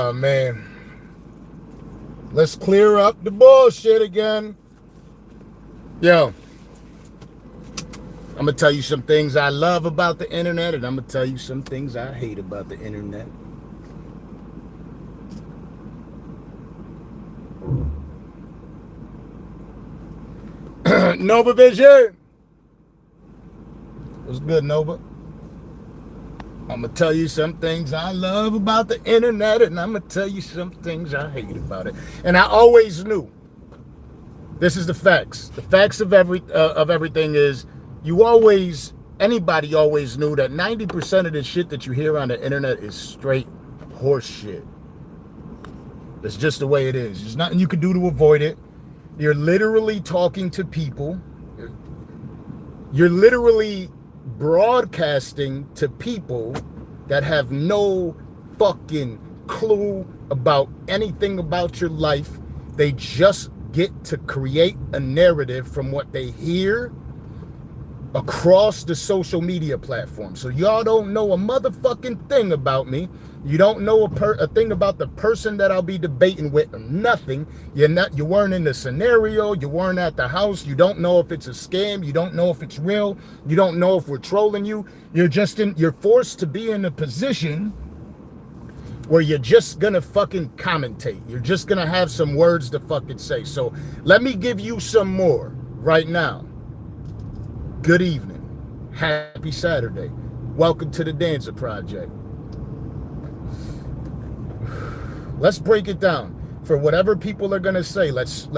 Oh, man. Let's clear up the bullshit again. Yo, I'm going to tell you some things I love about the internet, and I'm going to tell you some things I hate about the internet. Nova Vision. What's good, Nova? I'm going to tell you some things I love about the internet, and I'm going to tell you some things I hate about it. And I always knew. This is the facts. The facts of everything is anybody always knew that 90% of the shit that you hear on the internet is straight horse shit. That's just the way it is. There's nothing you can do to avoid it. You're literally talking to people. You're literally broadcasting to people that have no fucking clue about anything about your life. They just get to create a narrative from what they hear across the social media platform. So y'all don't know a motherfucking thing about me. You don't know a thing about the person that I'll be debating with. Nothing. You weren't in the scenario. You weren't at the house. You don't know if it's a scam. You don't know if it's real. You don't know if we're trolling you. You're forced to be in a position where you're just gonna fucking commentate. You're just gonna have some words to fucking say. So let me give you some more right now. Good evening. Happy Saturday. Welcome to the Danza Project. Let's break it down. For whatever people are gonna say, let's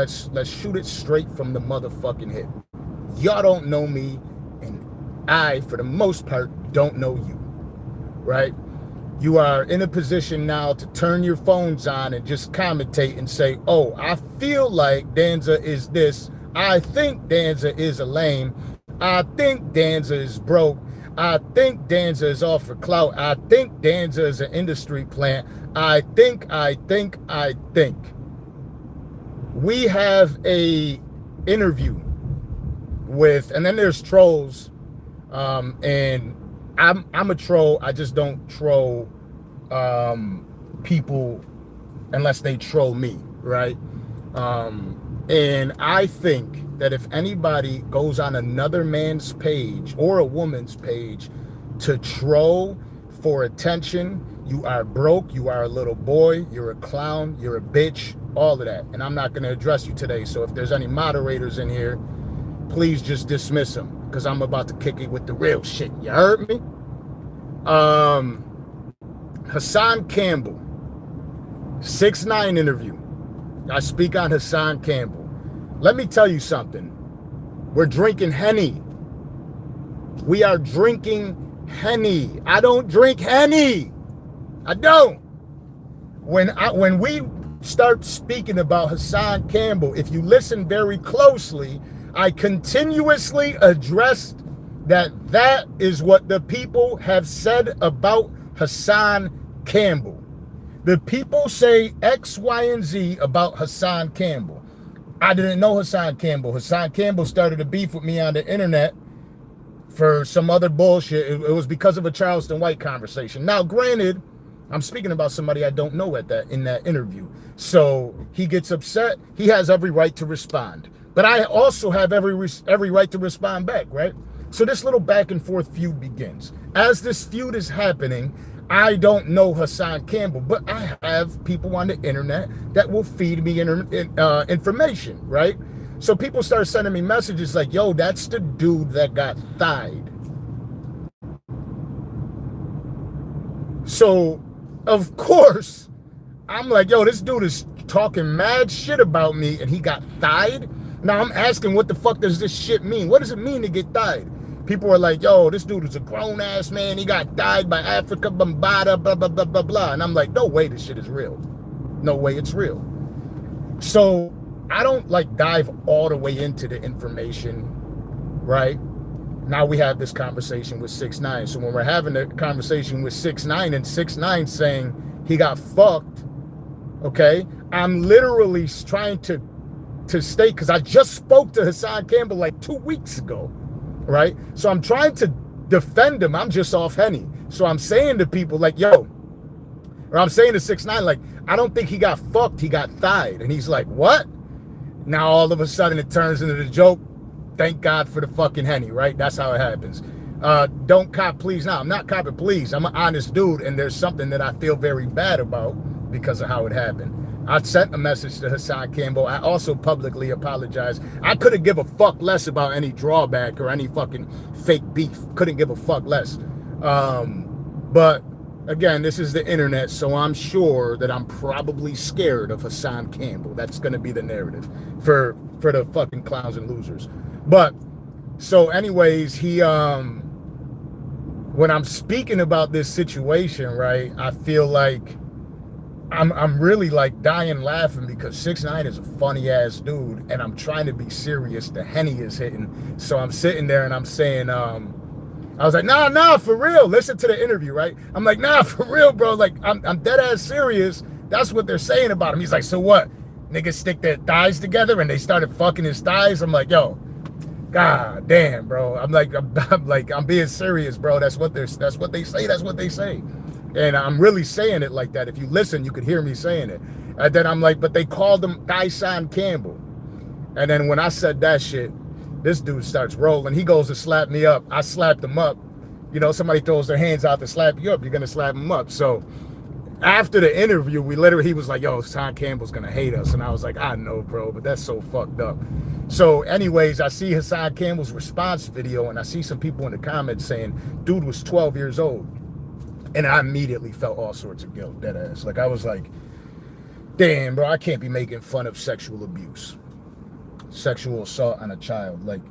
shoot it straight from the motherfucking hip. Y'all don't know me, and I, for the most part, don't know you. Right? You are in a position now to turn your phones on and just commentate and say, oh, I feel like Danza is this. I think Danza is a lame. I think Danza is broke. I think Danza is off for clout. I think Danza is an industry plant. I think. We have a interview with, and then there's trolls, and I'm a troll. I just don't troll people unless they troll me, right? And I think that if anybody goes on another man's page or a woman's page to troll for attention, you are broke, you are a little boy, you're a clown, you're a bitch, all of that. And I'm not going to address you today. So if there's any moderators in here, please just dismiss them, because I'm about to kick it with the real shit. You heard me? Hassan Campbell, 6IX9INE interview. I speak on Hassan Campbell. Let me tell you something. We're drinking Henny. We are drinking Henny. I don't drink Henny. I don't. When we start speaking about Hassan Campbell, if you listen very closely, I continuously addressed that is what the people have said about Hassan Campbell. The people say X, Y, and Z about Hassan Campbell. I didn't know Hassan Campbell. Hassan Campbell started a beef with me on the internet for some other bullshit. It was because of a Charleston White conversation. Now, granted, I'm speaking about somebody I don't know in that interview. So he gets upset. He has every right to respond. But I also have every right to respond back, right? So this little back and forth feud begins. As this feud is happening, I don't know Hassan Campbell, but I have people on the internet that will feed me information, right? So people start sending me messages like, yo, that's the dude that got thighed. So, of course, I'm like, yo, this dude is talking mad shit about me and he got thighed? Now I'm asking, what the fuck does this shit mean? What does it mean to get thighed? People are like, yo, this dude is a grown-ass man. He got died by Africa Bombada, blah, blah, blah, blah, blah. And I'm like, no way this shit is real. No way it's real. So I don't, like, dive all the way into the information, right? Now we have this conversation with 6IX9INE. So when we're having a conversation with 6IX9INE and 6IX9INE saying he got fucked, okay, I'm literally trying to state, because I just spoke to Hassan Campbell like 2 weeks ago. Right? So I'm trying to defend him. I'm just off Henny. So I'm saying to people like, yo, Or I'm saying to 6ix9ine, like, I don't think he got fucked, he got thied. And he's like, what? Now all of a sudden it turns into the joke. Thank God for the fucking Henny, right? That's how it happens. Don't cop please. Now, I'm not copping please. I'm an honest dude, and there's something that I feel very bad about because of how it happened. I sent a message to Hassan Campbell. I also publicly apologized. I couldn't give a fuck less about any drawback or any fucking fake beef. Couldn't give a fuck less. But again, this is the internet, so I'm sure that I'm probably scared of Hassan Campbell. That's going to be the narrative for the fucking clowns and losers. But so anyways, he when I'm speaking about this situation, right, I feel like I'm really like dying laughing because 6ix9ine is a funny ass dude, and I'm trying to be serious. The Henny is hitting, so I'm sitting there and I'm saying, I was like, nah, for real. Listen to the interview, right? I'm like, nah, for real, bro. Like, I'm dead ass serious. That's what they're saying about him. He's like, so what? Niggas stick their thighs together and they started fucking his thighs. I'm like, yo, god damn, bro. I'm being serious, bro. That's what they say. That's what they say. And I'm really saying it like that. If you listen, you could hear me saying it. And then I'm like, but they called him Hassan Campbell. And then when I said that shit, this dude starts rolling. He goes to slap me up. I slapped him up. You know, somebody throws their hands out to slap you up, you're gonna slap him up. So after the interview, he was like, yo, Hassan Campbell's gonna hate us. And I was like, I know, bro, but that's so fucked up. So anyways, I see Hassan Campbell's response video, and I see some people in the comments saying, dude was 12 years old. And I immediately felt all sorts of guilt, dead ass. Like, I was like, damn, bro, I can't be making fun of sexual abuse, sexual assault on a child. Like,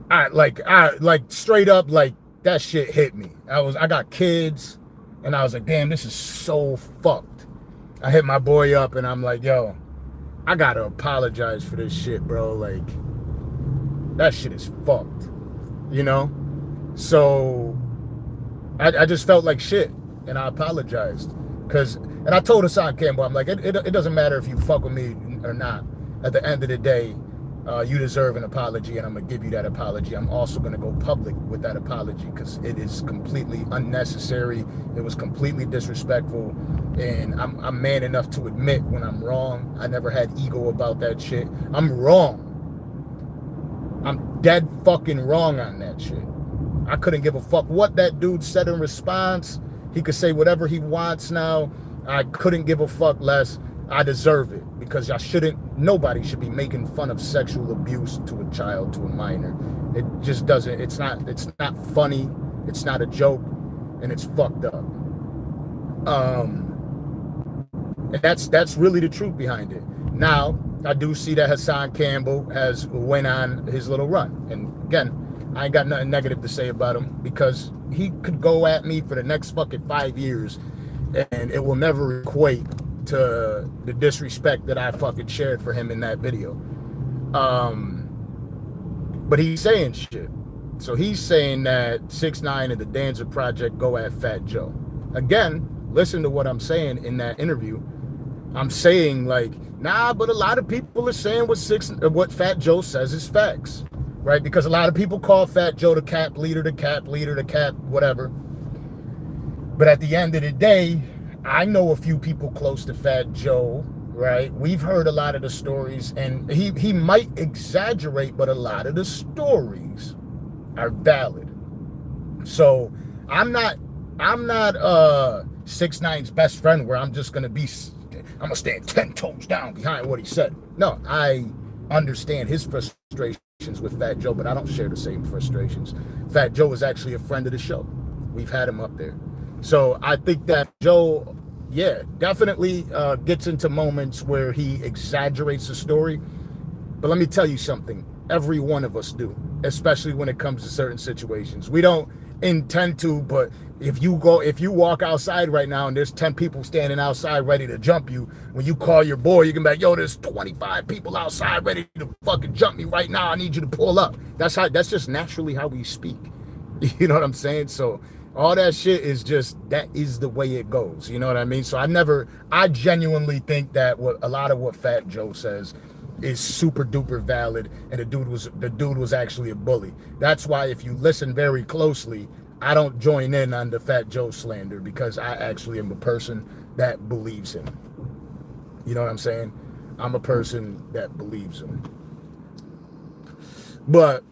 I straight up, like, that shit hit me. I got kids, and I was like, damn, this is so fucked. I hit my boy up, and I'm like, yo, I gotta apologize for this shit, bro. Like, that shit is fucked, you know? So I just felt like shit, and I apologized. And I told Hassan Campbell, I'm like, it doesn't matter if you fuck with me or not. At the end of the day, you deserve an apology, and I'm going to give you that apology. I'm also going to go public with that apology because it is completely unnecessary. It was completely disrespectful, and I'm man enough to admit when I'm wrong. I never had ego about that shit. I'm wrong. I'm dead fucking wrong on that shit. I couldn't give a fuck what that dude said in response. He could say whatever he wants now. I couldn't give a fuck less. I deserve it because nobody should be making fun of sexual abuse to a child, to a minor. It just doesn't, it's not funny. It's not a joke, and it's fucked up. And that's really the truth behind it. Now, I do see that Hassan Campbell has went on his little run. And again, I ain't got nothing negative to say about him because he could go at me for the next fucking 5 years and it will never equate to the disrespect that I fucking shared for him in that video. But he's saying shit. So he's saying that 6ix9ine and the Danza Project go at Fat Joe. Again, listen to what I'm saying in that interview. I'm saying like, nah, but a lot of people are saying what Fat Joe says is facts. Right? Because a lot of people call Fat Joe the cap leader, whatever. But at the end of the day, I know a few people close to Fat Joe, right? We've heard a lot of the stories, and he might exaggerate, but a lot of the stories are valid. So I'm not 6ix9ine's best friend where I'm gonna stand 10 toes down behind what he said. No, I understand his frustrations with Fat Joe, but I don't share the same frustrations. Fat Joe is actually a friend of the show. We've had him up there. So I think that Joe, yeah, definitely gets into moments where he exaggerates the story. But let me tell you something. Every one of us do, especially when it comes to certain situations. We don't intend to, but if you walk outside right now and there's 10 people standing outside ready to jump you, when you call your boy, you can be like, yo, there's 25 people outside ready to fucking jump me right now. I need you to pull up. That's just naturally how we speak. You know what I'm saying? So all that shit is that is the way it goes. You know what I mean? So I genuinely think that a lot of what Fat Joe says is super duper valid, and the dude was actually a bully. That's why if you listen very closely, I don't join in on the Fat Joe slander because I actually am a person that believes him. You know what I'm saying? I'm a person that believes him. But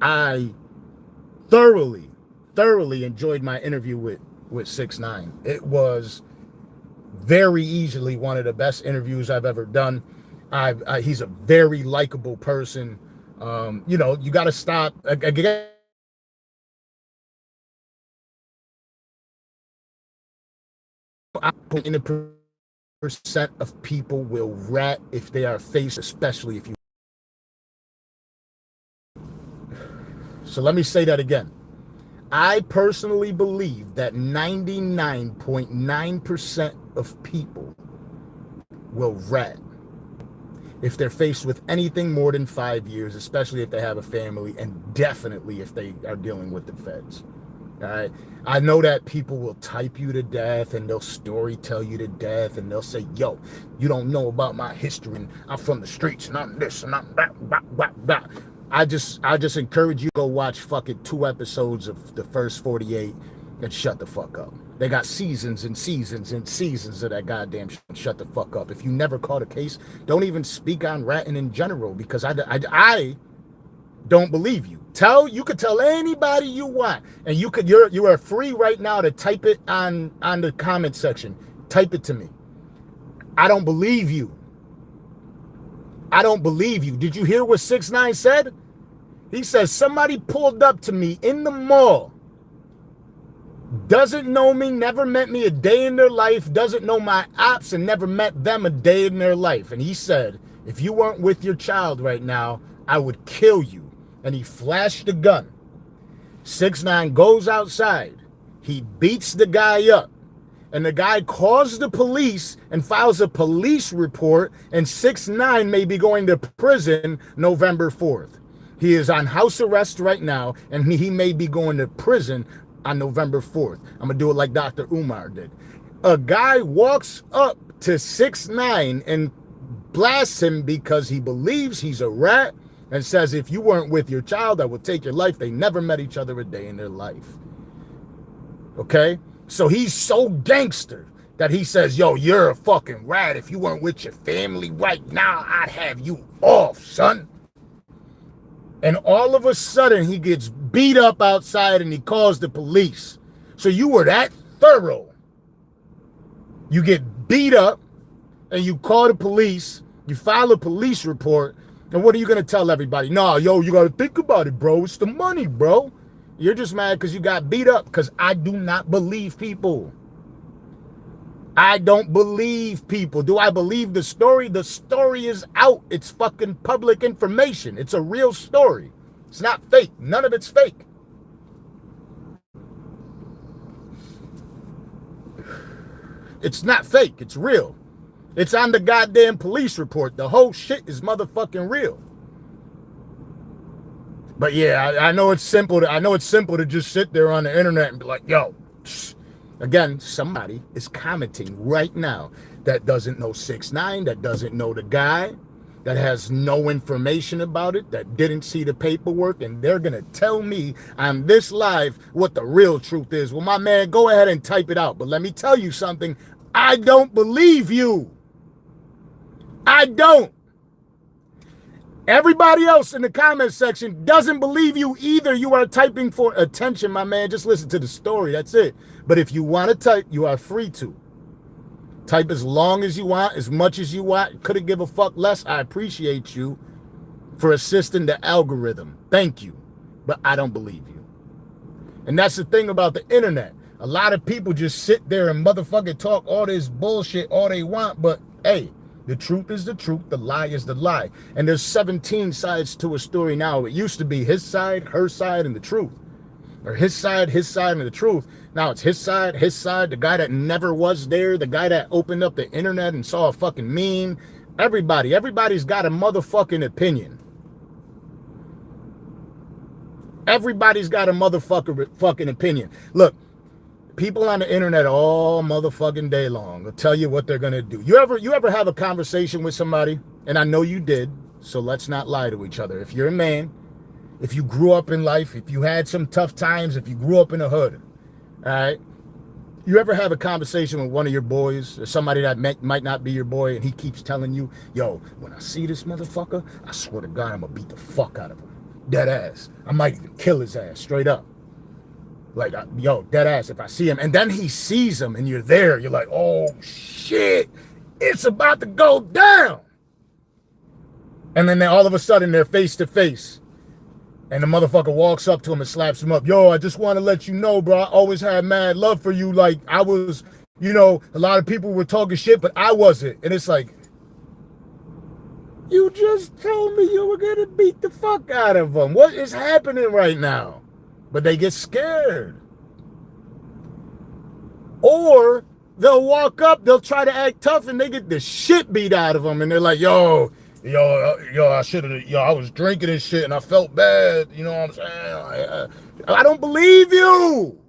I thoroughly enjoyed my interview with 6ix9ine. It was very easily one of the best interviews I've ever done. He's a very likable person. You know, you got to stop. Again, in the percent of people will rat if they are faced, especially if you. So let me say that again. I personally believe that 99.9% of people will rat if they're faced with anything more than 5 years, especially if they have a family, and definitely if they are dealing with the feds. All right. I know that people will type you to death and they'll story tell you to death and they'll say, yo, you don't know about my history and I'm from the streets and I'm this and I'm that. I just encourage you to go watch fucking 2 episodes of the first 48 and shut the fuck up. They got seasons and seasons and seasons of that goddamn shit. Shut the fuck up. If you never caught a case, don't even speak on ratting in general because I don't believe you. You could tell anybody you want, and you are free right now to type it on the comment section. Type it to me. I don't believe you. I don't believe you. Did you hear what 6ix9ine said? He says somebody pulled up to me in the mall, doesn't know me, never met me a day in their life, doesn't know my ops, and never met them a day in their life. And he said, if you weren't with your child right now, I would kill you. And he flashed the gun. 6ix9ine goes outside. He beats the guy up. And the guy calls the police and files a police report. And 6ix9ine may be going to prison November 4th. He is on house arrest right now. And he may be going to prison on November 4th. I'm going to do it like Dr. Umar did. A guy walks up to 6ix9ine and blasts him because he believes he's a rat. And says, if you weren't with your child, I would take your life. They never met each other a day in their life. Okay? So he's so gangster that he says, yo, you're a fucking rat. If you weren't with your family right now, I'd have you off, son. And all of a sudden, he gets beat up outside and he calls the police. So you were that thorough. You get beat up and you call the police. You file a police report. And what are you going to tell everybody? No, yo, you got to think about it, bro. It's the money, bro. You're just mad because you got beat up because I do not believe people. I don't believe people. Do I believe the story? The story is out. It's fucking public information. It's a real story. It's not fake. None of it's fake. It's not fake. It's real. It's on the goddamn police report. The whole shit is motherfucking real. But yeah, I know it's simple to just sit there on the internet and be like, yo, again, somebody is commenting right now that doesn't know 6ix9ine, that doesn't know the guy, that has no information about it, that didn't see the paperwork, and they're gonna tell me on this live what the real truth is. Well, my man, go ahead and type it out. But let me tell you something. I don't believe you. I don't. Everybody else in the comment section doesn't believe you either. You are typing for attention, my man. Just listen to the story. That's it. But if you want to type, you are free to. Type as long as you want, as much as you want. Couldn't give a fuck less. I appreciate you for assisting the algorithm. Thank you. But I don't believe you. And that's the thing about the internet. A lot of people just sit there and motherfucking talk all this bullshit all they want. But hey, the truth is the truth, the lie is the lie. And there's 17 sides to a story now. It used to be his side, her side, and the truth. Or his side, and the truth. Now it's his side, the guy that never was there, the guy that opened up the internet and saw a fucking meme. Everybody's got a motherfucking opinion. Everybody's got a motherfucking opinion. Look, people on the internet all motherfucking day long will tell you what they're gonna do. You ever have a conversation with somebody, and I know you did, so let's not lie to each other. If you're a man if you grew up in life, if you had some tough times, if you grew up in a hood, all right, you ever have a conversation with one of your boys or somebody that might not be your boy, and he keeps telling you, yo, when I see this motherfucker, I swear to God, I'm gonna beat the fuck out of him. Dead ass. I might even kill his ass straight up. Like, yo, dead ass, if I see him. And then he sees him and you're there. You're like, oh, shit, it's about to go down. And then all of a sudden they're face to face. And the motherfucker walks up to him and slaps him up. Yo, I just want to let you know, bro, I always had mad love for you. Like, I was, you know, a lot of people were talking shit, but I wasn't. And it's like, you just told me you were going to beat the fuck out of him. What is happening right now? But they get scared. Or they'll walk up, they'll try to act tough, and they get the shit beat out of them. And they're like, yo, I should have, I was drinking and shit, and I felt bad. You know what I'm saying? I don't believe you.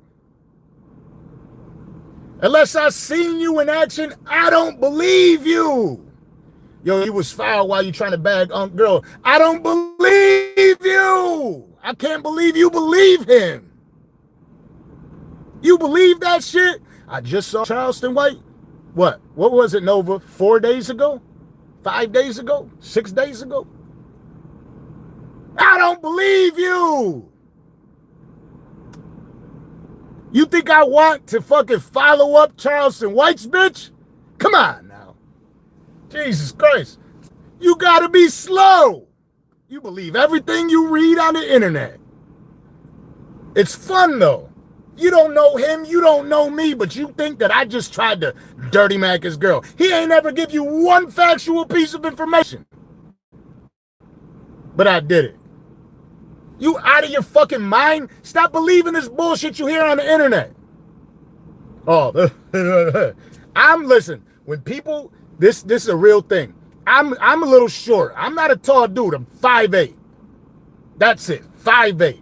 Unless I seen you in action, I don't believe you. Yo, he was foul while you trying to bag girl. I don't believe you. I can't believe you believe him. You believe that shit? I just saw Charleston White. What was it, Nova? 4 days ago? 5 days ago? 6 days ago? I don't believe you. You think I want to fucking follow up Charleston White's bitch? Come on now. Jesus Christ. You gotta be slow. You believe everything you read on the internet. It's fun though. You don't know him, you don't know me, but you think that I just tried to dirty Mac his girl. He ain't ever give you one factual piece of information. But I did it. You out of your fucking mind? Stop believing this bullshit you hear on the internet. Oh, listen, when people, this is a real thing. I'm a little short. I'm not a tall dude. I'm 5'8". That's it, 5'8".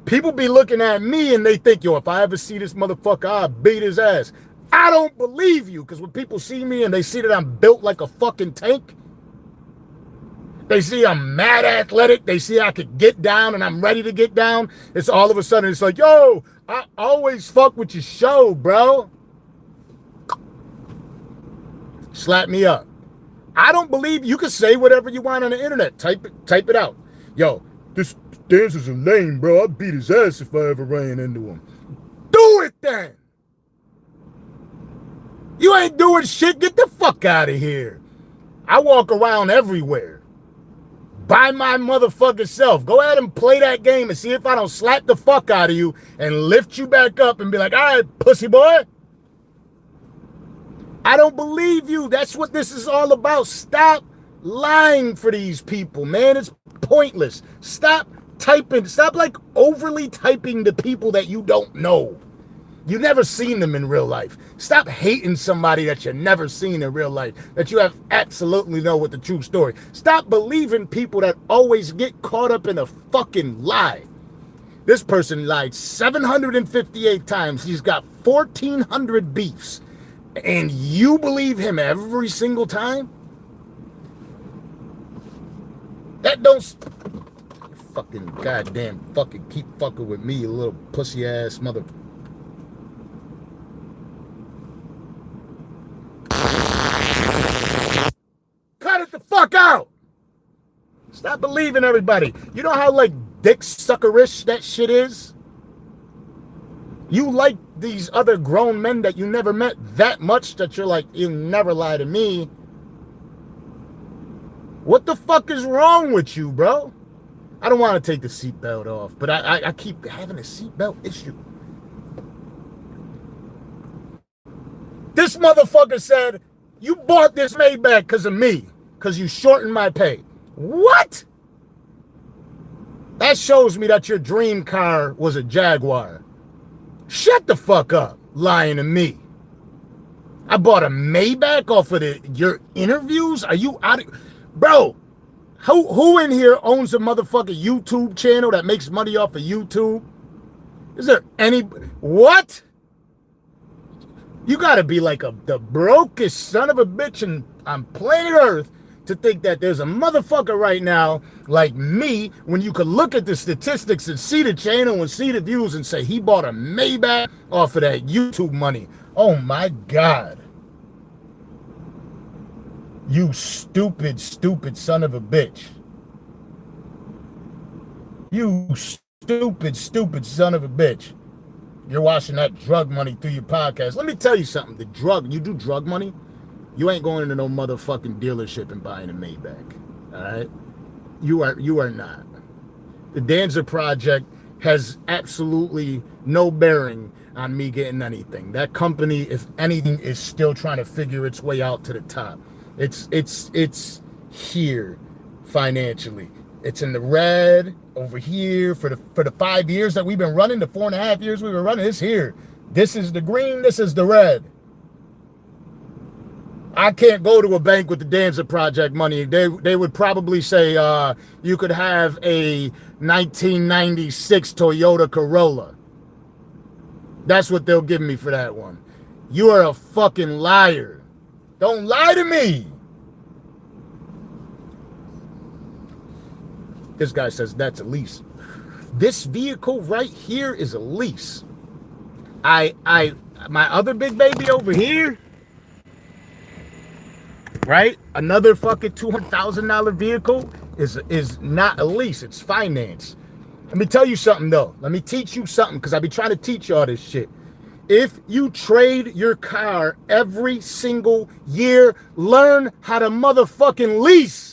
People be looking at me and they think, yo, if I ever see this motherfucker, I'll beat his ass. I don't believe you, because when people see me and they see that I'm built like a fucking tank, they see I'm mad athletic, they see I could get down and I'm ready to get down, it's all of a sudden, it's like, yo, I always fuck with your show, bro. Slap me up. I don't believe you can say whatever you want on the internet. Type it out. Yo, this dancer's a lame, bro. I'd beat his ass if I ever ran into him. Do it then. You ain't doing shit. Get the fuck out of here. I walk around everywhere. By my motherfucking self. Go ahead and play that game and see if I don't slap the fuck out of you and lift you back up and be like, all right, pussy boy. I don't believe you. That's what this is all about. Stop lying for these people, man. It's pointless. Stop typing. Stop like overly typing to people that you don't know. You've never seen them in real life. Stop hating somebody that you've never seen in real life, that you have absolutely know what the true story. Stop believing people that always get caught up in a fucking lie. This person lied 758 times. He's got 1,400 beefs. And you believe him every single time? That don't fucking goddamn fucking keep fucking with me, you little pussy ass mother. Cut it the fuck out. Stop believing everybody. You know how like dick suckerish that shit is? You like these other grown men that you never met that much that you're like, you'll never lie to me. What the fuck is wrong with you, bro? I don't want to take the seatbelt off, but I keep having a seatbelt issue. This motherfucker said, you bought this Maybach because of me, because you shortened my pay. What? That shows me that your dream car was a Jaguar. Shut the fuck up, lying to me. I bought a Maybach off of your interviews? Are you out of... Bro, who in here owns a motherfucking YouTube channel that makes money off of YouTube? Is there any... What? You gotta be like the brokest son of a bitch on planet Earth to think that there's a motherfucker right now like me, when you could look at the statistics and see the channel and see the views and say he bought a Maybach off of that YouTube money. Oh my God. You stupid, stupid son of a bitch. You stupid, stupid son of a bitch. You're washing that drug money through your podcast. Let me tell you something. You do drug money, you ain't going into no motherfucking dealership and buying a Maybach. All right? You are not. The Danza Project has absolutely no bearing on me getting anything. That company, if anything, is still trying to figure its way out to the top. It's here financially. It's in the red over here for the 5 years that we've been running, the 4.5 years we've been running. It's here. This is the green. This is the red. I can't go to a bank with the Danza Project money. They would probably say you could have a 1996 Toyota Corolla. That's what they'll give me for that one. You are a fucking liar. Don't lie to me. This guy says that's a lease. This vehicle right here is a lease. My other big baby over here, right? Another fucking $200,000 vehicle is not a lease. It's finance. Let me tell you something though. Let me teach you something, because I be trying to teach y'all this shit. If you trade your car every single year, learn how to motherfucking lease.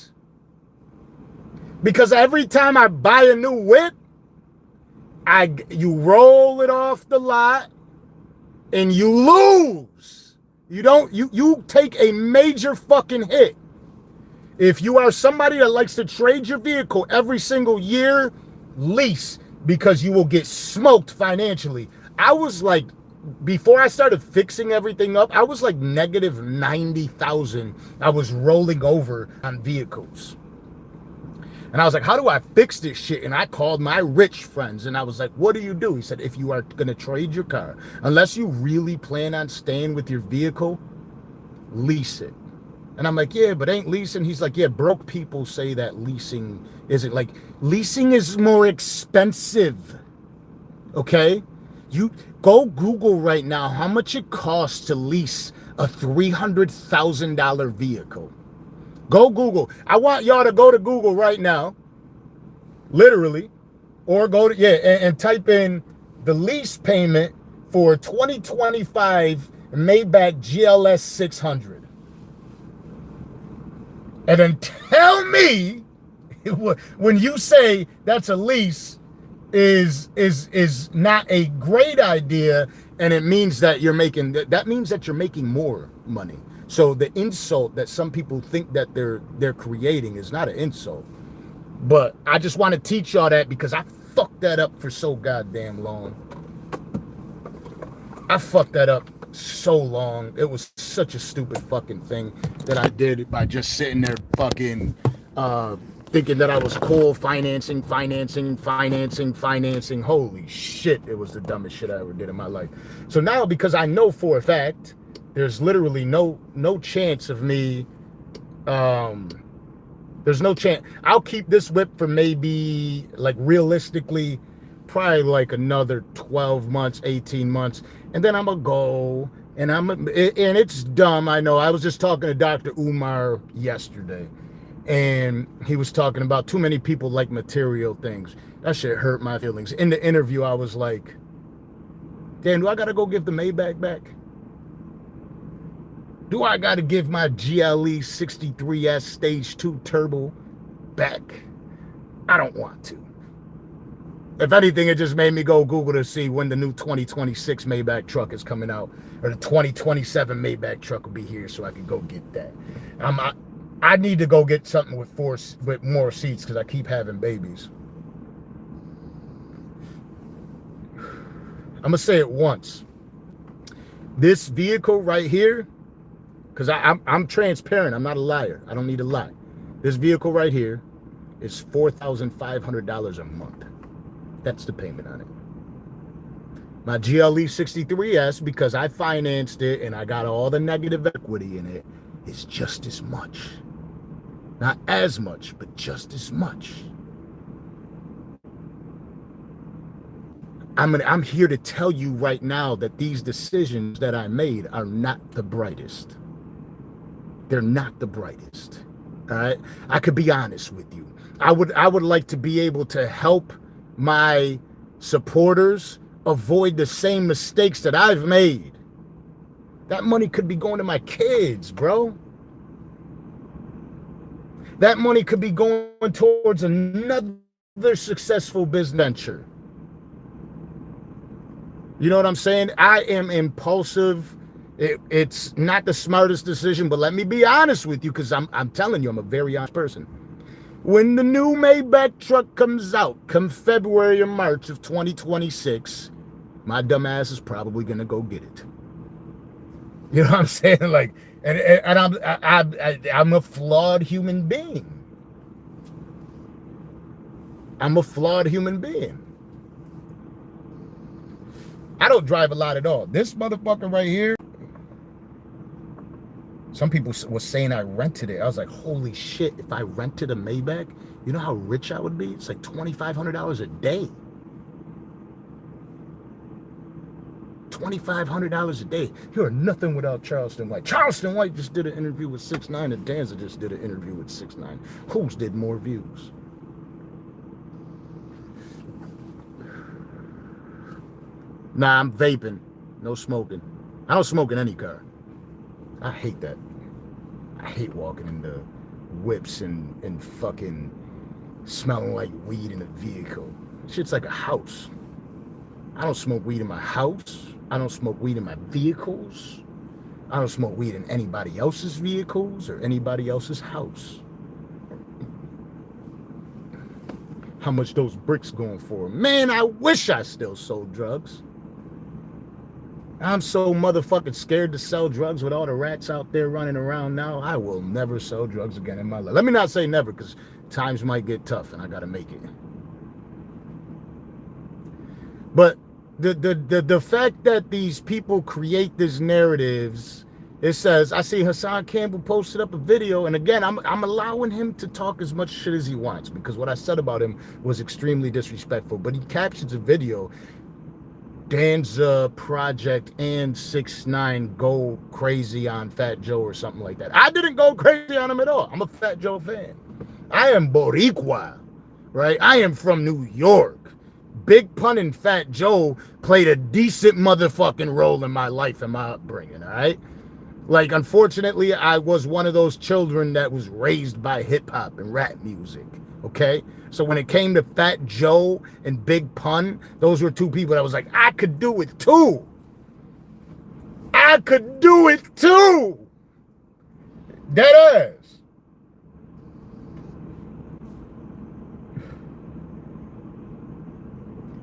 Because every time I buy a new whip, you roll it off the lot and you lose. You take a major fucking hit. If you are somebody that likes to trade your vehicle every single year, lease, because you will get smoked financially. I was like, before I started fixing everything up, I was like negative 90,000. I was rolling over on vehicles. And I was like, how do I fix this shit? And I called my rich friends and I was like, what do you do? He said, if you are going to trade your car, unless you really plan on staying with your vehicle, lease it. And I'm like, yeah, but ain't leasing. He's like, yeah, broke people say that leasing isn't, like, leasing is more expensive. Okay? You go Google right now how much it costs to lease a $300,000 vehicle. Go Google. I want y'all to go to Google right now, literally, or go to, and type in the lease payment for a 2025 Maybach GLS 600. And then tell me when you say that's a lease is not a great idea, and it means that that means that you're making more money. So the insult that some people think that they're creating is not an insult. But I just want to teach y'all that, because I fucked that up for so goddamn long. I fucked that up so long. It was such a stupid fucking thing that I did by just sitting there fucking thinking that I was cool, financing. Holy shit, it was the dumbest shit I ever did in my life. So now, because I know for a fact there's literally no chance of me, there's no chance. I'll keep this whip for maybe, like, realistically, probably like another 12 months, 18 months. And then I'm going to go, and it's dumb, I know. I was just talking to Dr. Umar yesterday, and he was talking about too many people like material things. That shit hurt my feelings. In the interview, I was like, damn, do I got to go give the Maybach back? Do I got to give my GLE 63S Stage 2 Turbo back? I don't want to. If anything, it just made me go Google to see when the new 2026 Maybach truck is coming out, or the 2027 Maybach truck will be here, so I can go get that. I need to go get something with more seats, because I keep having babies. I'm gonna say it once. This vehicle right here, because I'm transparent. I'm not a liar. I don't need to lie. This vehicle right here is $4,500 a month. That's the payment on it. My GLE 63S, because I financed it and I got all the negative equity in it, is just as much. Not as much, but just as much. I'm here to tell you right now that these decisions that I made are not the brightest. They're not the brightest. All right? I could be honest with you. I would like to be able to help my supporters avoid the same mistakes that I've made. That money could be going to my kids, bro. That money could be going towards another successful business venture. You know what I'm saying? I am impulsive. It's not the smartest decision, but let me be honest with you, because I'm telling you, I'm a very honest person. When the new Maybach truck comes out, come February or March of 2026, my dumb ass is probably gonna go get it. You know what I'm saying? Like, and I'm a flawed human being. I'm a flawed human being. I don't drive a lot at all. This motherfucker right here, some people were saying I rented it. I was like, holy shit, if I rented a Maybach, you know how rich I would be? It's like $2,500 a day. $2,500 a day. You are nothing without Charleston White. Charleston White just did an interview with 6IX9INE, and Danza just did an interview with 6IX9INE. Who's did more views? Nah, I'm vaping. No smoking. I don't smoke in any car. I hate that. I hate walking in the whips and fucking smelling like weed in a vehicle. Shit's like a house. I don't smoke weed in my house. I don't smoke weed in my vehicles. I don't smoke weed in anybody else's vehicles or anybody else's house. How much those bricks going for? Man, I wish I still sold drugs. I'm so motherfucking scared to sell drugs with all the rats out there running around now. I will never sell drugs again in my life. Let me not say never, because times might get tough and I gotta make it. But the fact that these people create these narratives, it says, I see Hassan Campbell posted up a video, and again, I'm allowing him to talk as much shit as he wants, because what I said about him was extremely disrespectful, but he captions a video, Danza Project and 6IX9INE go crazy on Fat Joe or something like that. I didn't go crazy on him at all. I'm a Fat Joe fan. I am Boricua, right? I am from New York. Big Pun and Fat Joe played a decent motherfucking role in my life and my upbringing, all right? Like, unfortunately, I was one of those children that was raised by hip-hop and rap music, okay? So when it came to Fat Joe and Big Pun, those were two people that was like, I could do it too. I could do it too. Dead ass.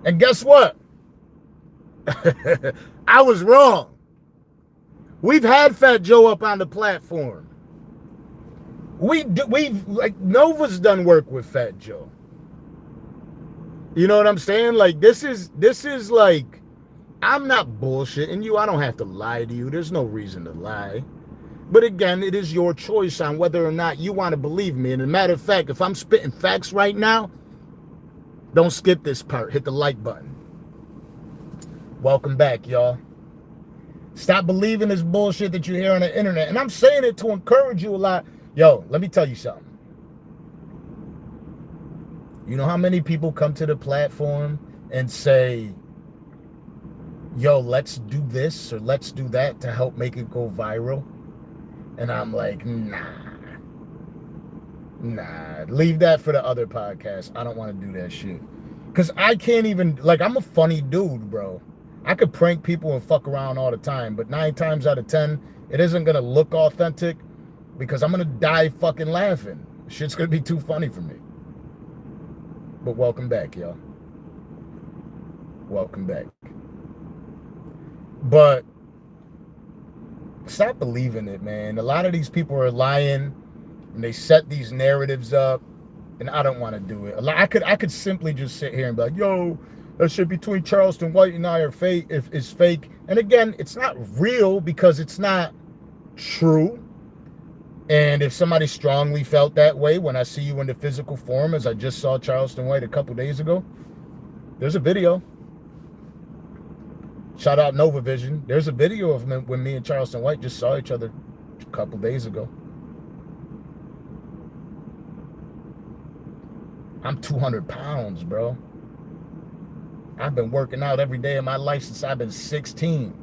And guess what? I was wrong. We've had Fat Joe up on the platform. We've like Nova's done work with Fat Joe. You know what I'm saying? Like this is like, I'm not bullshitting you. I don't have to lie to you. There's no reason to lie. But again, it is your choice on whether or not you want to believe me. And as a matter of fact, if I'm spitting facts right now, don't skip this part. Hit the like button. Welcome back, y'all. Stop believing this bullshit that you hear on the internet. And I'm saying it to encourage you a lot. Yo, let me tell you something. You know how many people come to the platform and say, yo, let's do this or let's do that to help make it go viral? And I'm like, nah, leave that for the other podcast. I don't want to do that shit. Because I can't even, like, I'm a funny dude, bro. I could prank people and fuck around all the time, but 9 times out of 10, it isn't going to look authentic because I'm going to die fucking laughing. Shit's going to be too funny for me. But welcome back, y'all. Welcome back. But stop believing it, man. A lot of these people are lying, and they set these narratives up, and I don't want to do it. I could simply just sit here and be like, yo, that shit between Charleston White and I are fake. If it's fake, and again, it's not real because it's not true. And if somebody strongly felt that way when I see you in the physical form, as I just saw Charleston White a couple days ago, there's a video. Shout out Nova Vision. There's a video of when me and Charleston White just saw each other a couple days ago. I'm 200 pounds, bro. I've been working out every day of my life since I've been 16.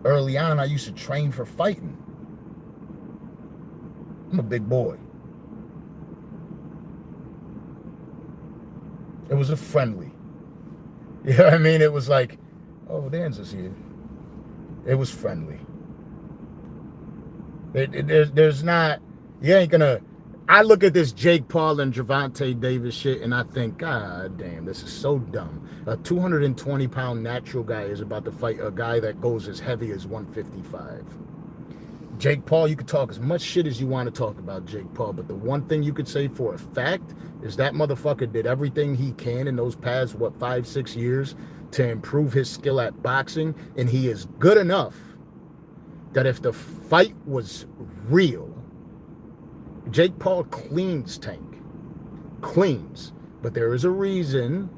Early on, I used to train for fighting. I'm a big boy. It was a friendly. You know what I mean? It was like, oh, Danza's here. It was friendly. There's not, you ain't gonna, I look at this Jake Paul and Gervonta Davis shit and I think, God damn, this is so dumb. A 220-pound natural guy is about to fight a guy that goes as heavy as 155. Jake Paul, you could talk as much shit as you want to talk about Jake Paul, but the one thing you could say for a fact is that motherfucker did everything he can in those past, 5-6 years to improve his skill at boxing, and he is good enough that if the fight was real, Jake Paul cleans Tank. Cleans. But there is a reason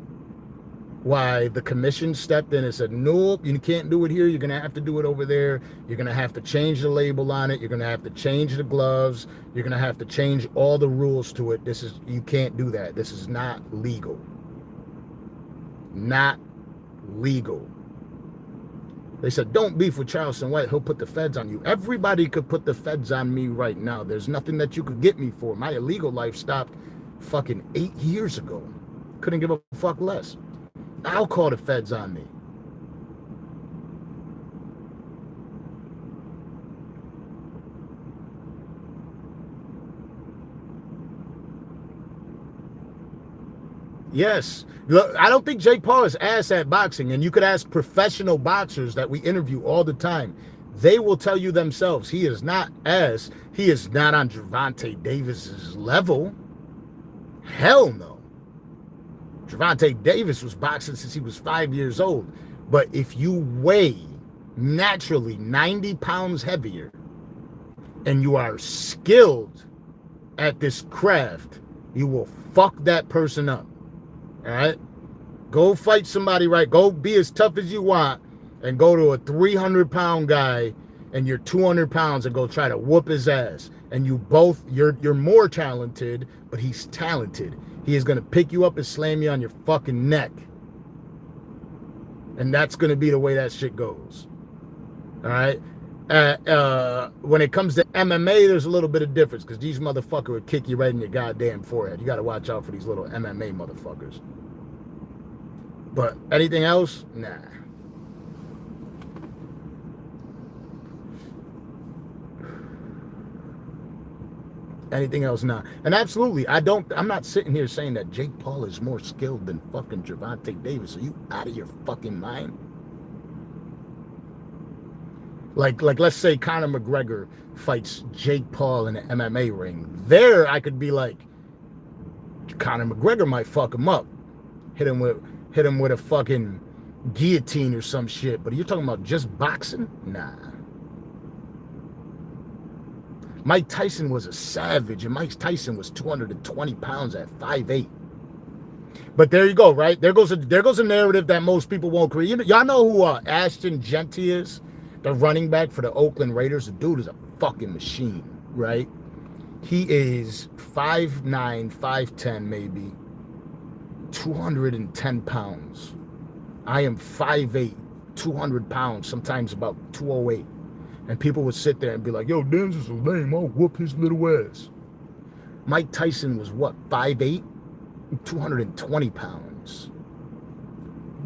why the commission stepped in and said, nope, you can't do it here. You're going to have to do it over there. You're going to have to change the label on it. You're going to have to change the gloves. You're going to have to change all the rules to it. You can't do that. This is not legal. Not legal. They said, don't beef with Charleston White. He'll put the feds on you. Everybody could put the feds on me right now. There's nothing that you could get me for. My illegal life stopped fucking 8 years ago. Couldn't give a fuck less. I'll call the feds on me. Yes. Look, I don't think Jake Paul is ass at boxing, and you could ask professional boxers that we interview all the time. They will tell you themselves he is not ass. He is not on Gervonta Davis's level. Hell no. Gervonta Davis was boxing since he was 5 years old. But if you weigh naturally 90 pounds heavier and you are skilled at this craft, you will fuck that person up. All right? Go fight somebody, right? Go be as tough as you want and go to a 300-pound guy and you're 200 pounds and go try to whoop his ass. And you both, you're more talented, but he's talented. He is going to pick you up and slam you on your fucking neck. And that's going to be the way that shit goes. All right? When it comes to MMA, there's a little bit of difference because these motherfuckers would kick you right in your goddamn forehead. You got to watch out for these little MMA motherfuckers. But anything else? Nah. Anything else? Nah. And absolutely, I'm not sitting here saying that Jake Paul is more skilled than fucking Gervonta Davis. Are you out of your fucking mind? Like let's say Conor McGregor fights Jake Paul in an MMA ring. There I could be like, Conor McGregor might fuck him up. Hit him with a fucking guillotine or some shit. But you're talking about just boxing? Nah. Mike Tyson was a savage, and Mike Tyson was 220 pounds at 5'8". But there you go, right? There goes a narrative that most people won't create. Y'all know who Ashton Genty is? The running back for the Oakland Raiders. The dude is a fucking machine, right? He is 5'9", 5'10", maybe, 210 pounds. I am 5'8", 200 pounds, sometimes about 208. And people would sit there and be like, yo, Denzel's so lame, I'll whoop his little ass. Mike Tyson was what, 5'8", 220 pounds.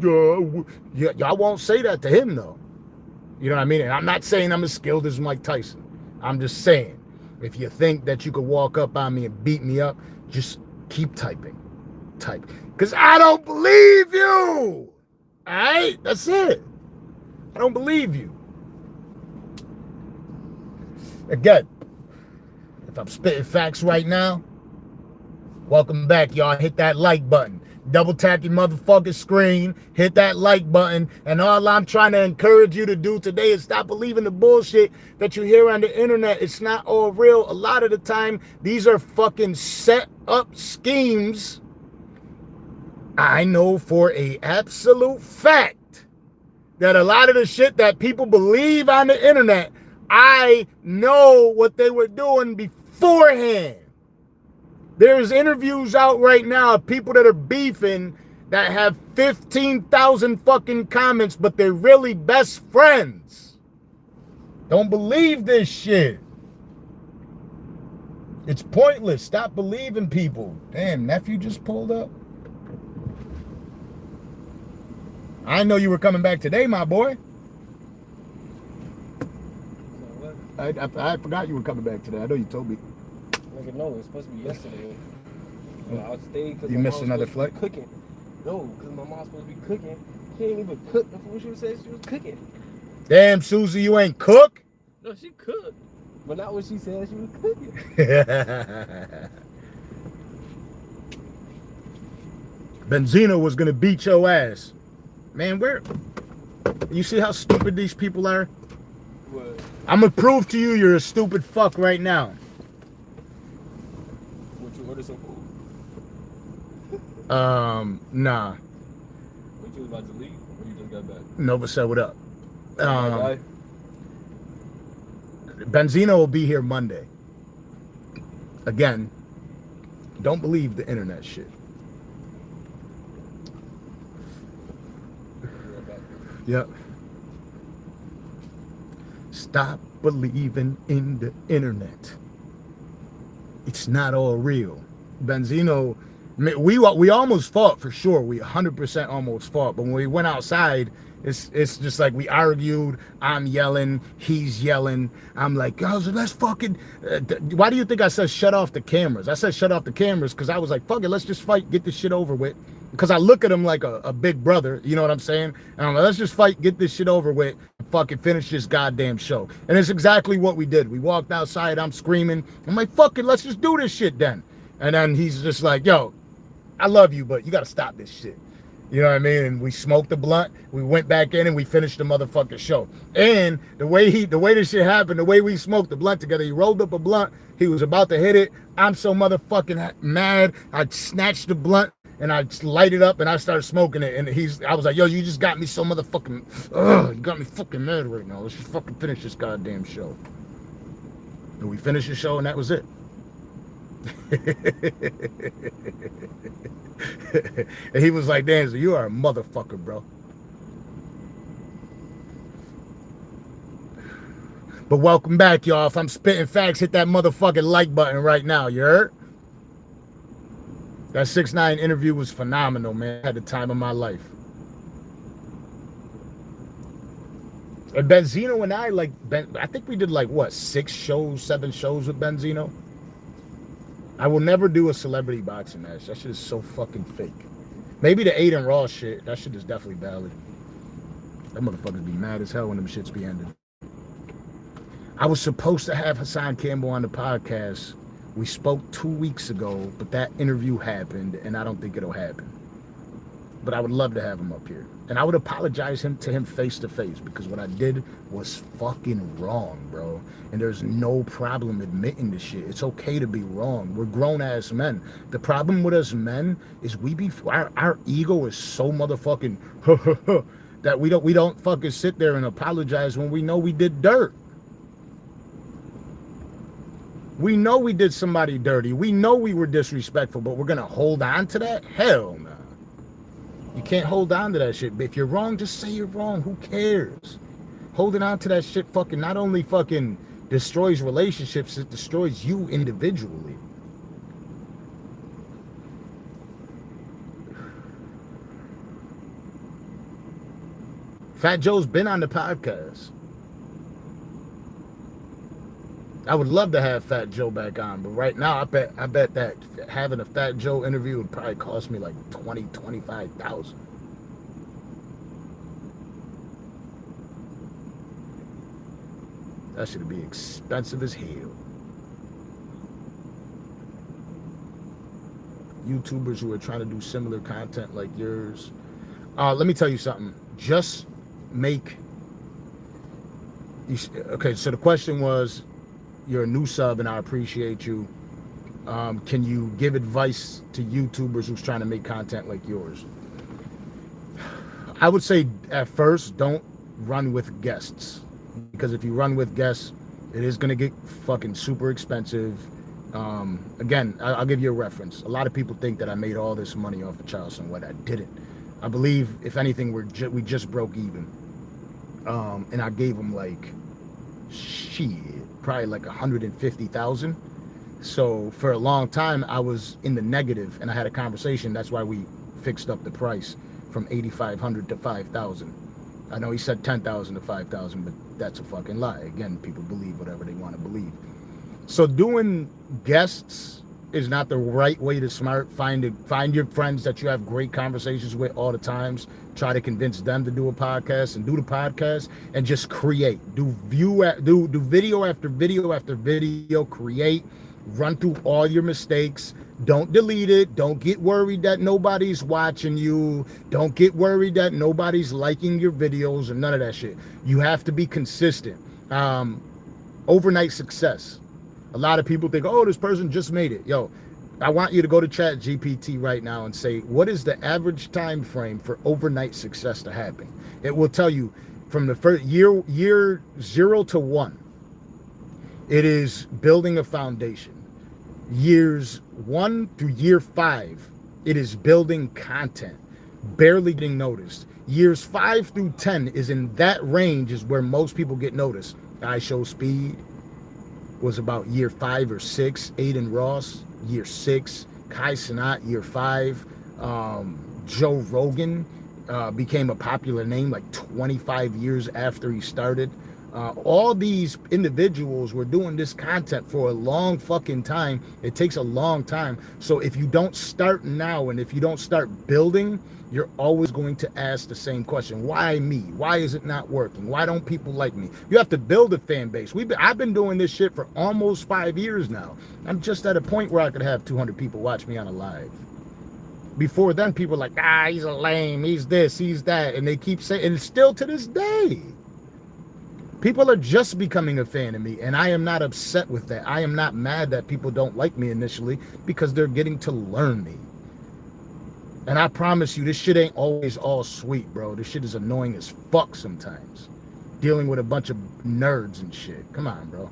Yeah, y'all won't say that to him, though. You know what I mean? And I'm not saying I'm as skilled as Mike Tyson. I'm just saying, if you think that you could walk up on me and beat me up, just keep typing. Type. Because I don't believe you. All right? That's it. I don't believe you. Again, if I'm spitting facts right now, welcome back, y'all. Hit that like button. double tap your motherfucking screen, hit that like button, and all I'm trying to encourage you to do today is stop believing the bullshit that you hear on the internet. It's not all real. A lot of the time, these are fucking set up schemes. I know for a absolute fact that a lot of the shit that people believe on the internet, I know what they were doing beforehand. There's interviews out right now of people that are beefing that have 15,000 fucking comments, but they're really best friends. Don't believe this shit. It's pointless. Stop believing people. Damn, nephew just pulled up. I know you were coming back today, my boy. I forgot you were coming back today. I know you told me. Nigga, no, it was supposed to be yesterday. I stayed because you missed another flight? Cooking. No, because my mom's supposed to be cooking. She ain't even cook before she said she was cooking. Damn, Susie, you ain't cook? No, she cooked. But not what she said she was cooking. Benzino was gonna beat your ass. Man, you see how stupid these people are? What? I'm gonna prove to you you're a stupid fuck right now. Would you order some food? Nah. What, you was about to leave or you just got back? Nova said what up. Benzino will be here Monday. Again, don't believe the internet shit. Yep. Stop believing in the internet. It's not all real. Benzino, we almost fought for sure. We 100% almost fought. But when we went outside, it's just like we argued. I'm yelling. He's yelling. I'm like, oh, let's fucking... why do you think I said shut off the cameras? I said shut off the cameras because I was like, fuck it, let's just fight, get this shit over with. Because I look at him like a big brother, you know what I'm saying? And I'm like, let's just fight, get this shit over with, and fucking finish this goddamn show. And it's exactly what we did. We walked outside, I'm screaming. I'm like, fuck it, let's just do this shit then. And then he's just like, yo, I love you, but you got to stop this shit. You know what I mean? And we smoked the blunt, we went back in and we finished the motherfucking show. And the way this shit happened, the way we smoked the blunt together, he rolled up a blunt, he was about to hit it. I'm so motherfucking mad, I snatched the blunt and I light it up and I started smoking it. And I was like, yo, you just got me so motherfucking, you got me fucking mad right now. Let's just fucking finish this goddamn show. And we finished the show and that was it. And he was like, Danzo, you are a motherfucker, bro. But welcome back, y'all. If I'm spitting facts, hit that motherfucking like button right now, you heard? That 6IX9INE interview was phenomenal, man. I had the time of my life. And Benzino and I, I think we did like, what, 7 shows with Benzino? I will never do a celebrity boxing match. That shit is so fucking fake. Maybe the Aiden Ross shit, that shit is definitely valid. That motherfuckers be mad as hell when them shits be ended. I was supposed to have Hassan Campbell on the podcast. We spoke 2 weeks ago, but that interview happened, and I don't think it'll happen. But I would love to have him up here. And I would apologize to him face to face, because what I did was fucking wrong, bro. And there's no problem admitting this shit. It's okay to be wrong. We're grown-ass men. The problem with us men is our ego is so motherfucking that we don't fucking sit there and apologize when we know we did dirt. We know we did somebody dirty. We know we were disrespectful, but we're going to hold on to that? Hell no. You can't hold on to that shit. If you're wrong, just say you're wrong. Who cares? Holding on to that shit fucking not only fucking destroys relationships, it destroys you individually. Fat Joe's been on the podcast. I would love to have Fat Joe back on, but right now I bet that having a Fat Joe interview would probably cost me like $25,000. That should be expensive as hell. YouTubers who are trying to do similar content like yours. Let me tell you something. Just make. Okay, so the question was, you're a new sub and I appreciate you. Can you give advice to YouTubers who's trying to make content like yours? I would say at first, don't run with guests, because if you run with guests, it is going to get fucking super expensive. Again, I'll give you a reference. A lot of people think that I made all this money off of Charleston. What I didn't. I believe, if anything, we just broke even. And I gave them like, probably like 150,000. So for a long time, I was in the negative, and I had a conversation. That's why we fixed up the price from 8,500 to 5,000. I know he said 10,000 to 5,000, but that's a fucking lie. Again, people believe whatever they want to believe. So doing guests is not the right way to find your friends that you have great conversations with all the times. Try to convince them to do a podcast, and do the podcast, and just create. Do video after video after video. Create. Run through all your mistakes. Don't delete it. Don't get worried that nobody's watching you. Don't get worried that nobody's liking your videos, or none of that shit. You have to be consistent. Overnight success. A lot of people think, oh, this person just made it. Yo, I want you to go to Chat GPT right now and say, what is the average time frame for overnight success to happen? It will tell you from the first year 0 to 1. It is building a foundation. Years 1 through year 5, it is building content, barely getting noticed. Years 5 through 10 is in that range, is where most people get noticed. I Show Speed was about year 5 or 6. Aiden Ross, year 6. Kai Cenat, year 5. Joe Rogan became a popular name like 25 years after he started. All these individuals were doing this content for a long fucking time. It takes a long time. So if you don't start now, and if you don't start building, you're always going to ask the same question. Why me? Why is it not working? Why don't people like me? You have to build a fan base. I've been doing this shit for almost 5 years now. I'm just at a point where I could have 200 people watch me on a live. Before then, people were like, he's a lame, he's this, he's that. And they keep saying, and still to this day, people are just becoming a fan of me, and I am not upset with that. I am not mad that people don't like me initially, because they're getting to learn me. And I promise you, this shit ain't always all sweet, bro. This shit is annoying as fuck sometimes. Dealing with a bunch of nerds and shit. Come on, bro.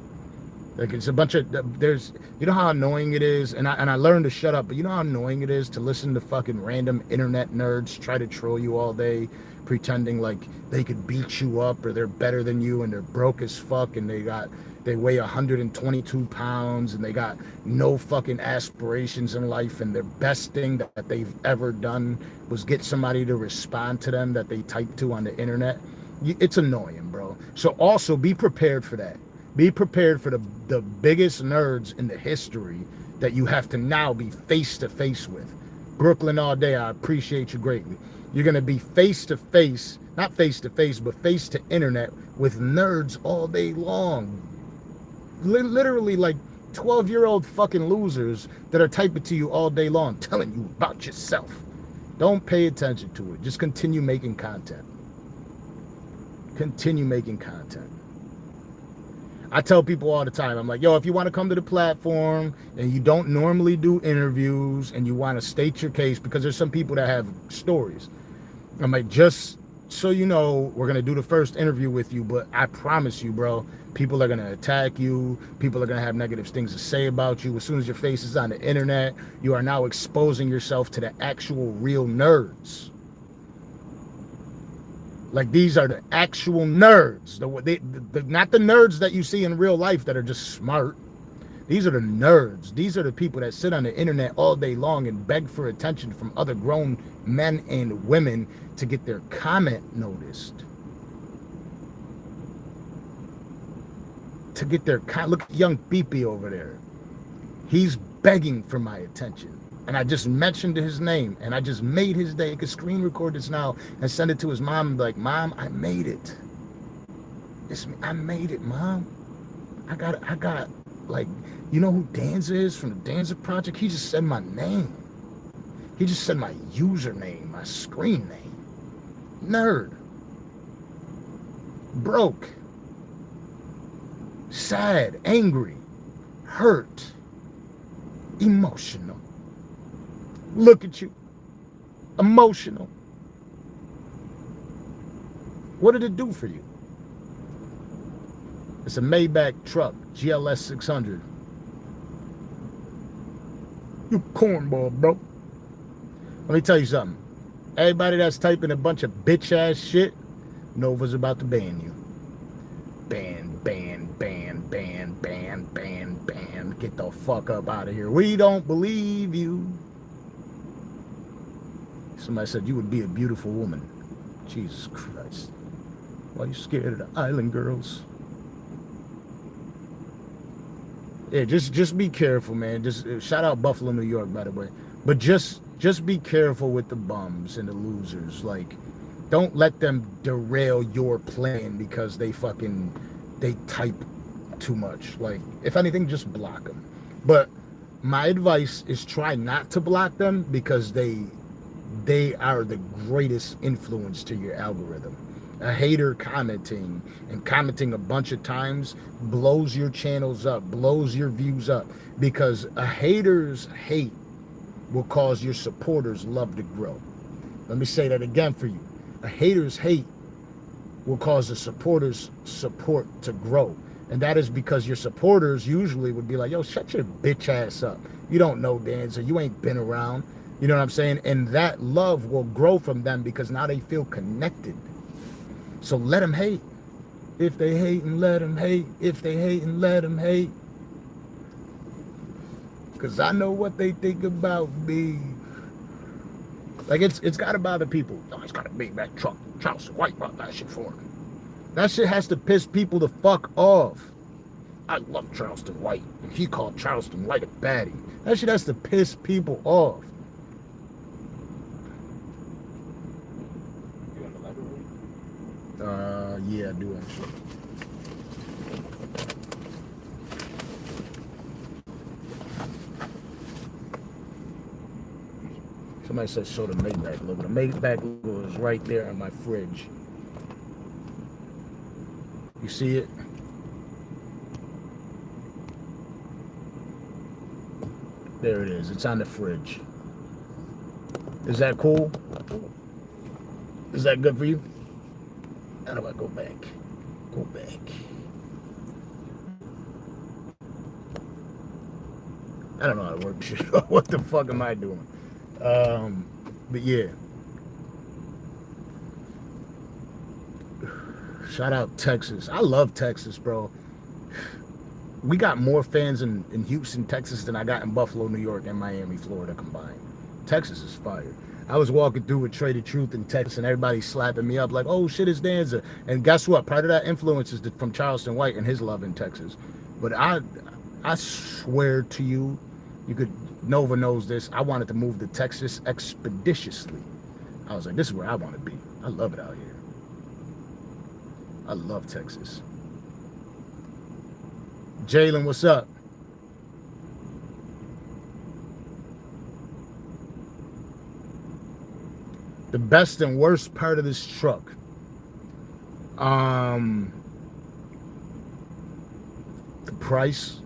Like, it's a bunch of, you know how annoying it is? And I learned to shut up, but you know how annoying it is to listen to fucking random internet nerds try to troll you all day, pretending like they could beat you up, or they're better than you, and they're broke as fuck, and they weigh 122 pounds, and they got no fucking aspirations in life, and their best thing that they've ever done was get somebody to respond to them that they type to on the internet. It's annoying, bro. So also be prepared for that. Be prepared for the biggest nerds in the history that you have to now be face to face with. Brooklyn all day, I appreciate you greatly. You're going to be face to face, not face to face, but face to internet with nerds all day long. Literally like 12-year-old fucking losers that are typing to you all day long, telling you about yourself. Don't pay attention to it. Just continue making content. Continue making content. I tell people all the time, I'm like, yo, if you want to come to the platform and you don't normally do interviews and you want to state your case, because there's some people that have stories. I'm like, just so you know, we're going to do the first interview with you, but I promise you, bro, people are going to attack you. People are going to have negative things to say about you. As soon as your face is on the internet, you are now exposing yourself to the actual real nerds. Like, these are the actual nerds, not the nerds that you see in real life that are just smart. These are the nerds. These are the people that sit on the internet all day long and beg for attention from other grown men and women to get their comment noticed. To get their look at young Beepy over there. He's begging for my attention. And I just mentioned his name, and I just made his day. He could screen record this now and send it to his mom and be like, Mom, I made it. It's me. I made it, Mom. I got, like, you know who Danza is from the Danza Project? He just said my name. He just said my username, my screen name. Nerd. Broke. Sad, angry, hurt, emotional. Look at you. Emotional. What did it do for you? It's a Maybach truck, GLS 600. You cornball, bro. Let me tell you something. Everybody that's typing a bunch of bitch ass shit, Nova's about to ban you. Ban, ban, ban, ban, ban, ban, ban. Get the fuck up out of here. We don't believe you. Somebody said you would be a beautiful woman. Jesus Christ. Why are you scared of the island girls? Yeah, just be careful, man. Just shout out Buffalo, New York, by the way. But just be careful with the bums and the losers. Like, don't let them derail your plan because they type too much. Like, if anything, just block them. But my advice is try not to block them because they are the greatest influence to your algorithm. A hater commenting a bunch of times blows your channels up, blows your views up, because a hater's hate will cause your supporters' love to grow. Let me say that again for you. A hater's hate will cause the supporters' support to grow. And that is because your supporters usually would be like, yo, shut your bitch ass up. You don't know dancer. You ain't been around. You know what I'm saying? And that love will grow from them because now they feel connected. So let them hate. If they hate, and let them hate. If they hate, and let them hate. Because I know what they think about me. Like, it's got to bother people. Oh, it's got to be that truck. Charleston White brought that shit for him. That shit has to piss people the fuck off. I love Charleston White. And he called Charleston White a baddie. That shit has to piss people off. Yeah, I do actually. Somebody said show the Maybach logo. The Maybach logo is right there in my fridge. You see it? There it is. It's on the fridge. Is that cool? Is that good for you? How do I go back? Go back. I don't know how to work shit. What the fuck am I doing? But yeah. Shout out Texas. I love Texas, bro. We got more fans in Houston, Texas than I got in Buffalo, New York, and Miami, Florida combined. Texas is fire. I was walking through with Trader Truth in Texas, and everybody slapping me up like, oh, shit, it's Danza. And guess what? Part of that influence is from Charleston White and his love in Texas. But I swear to you, Nova knows this, I wanted to move to Texas expeditiously. I was like, this is where I want to be. I love it out here. I love Texas. Jalen, what's up? The best and worst part of this truck. The price.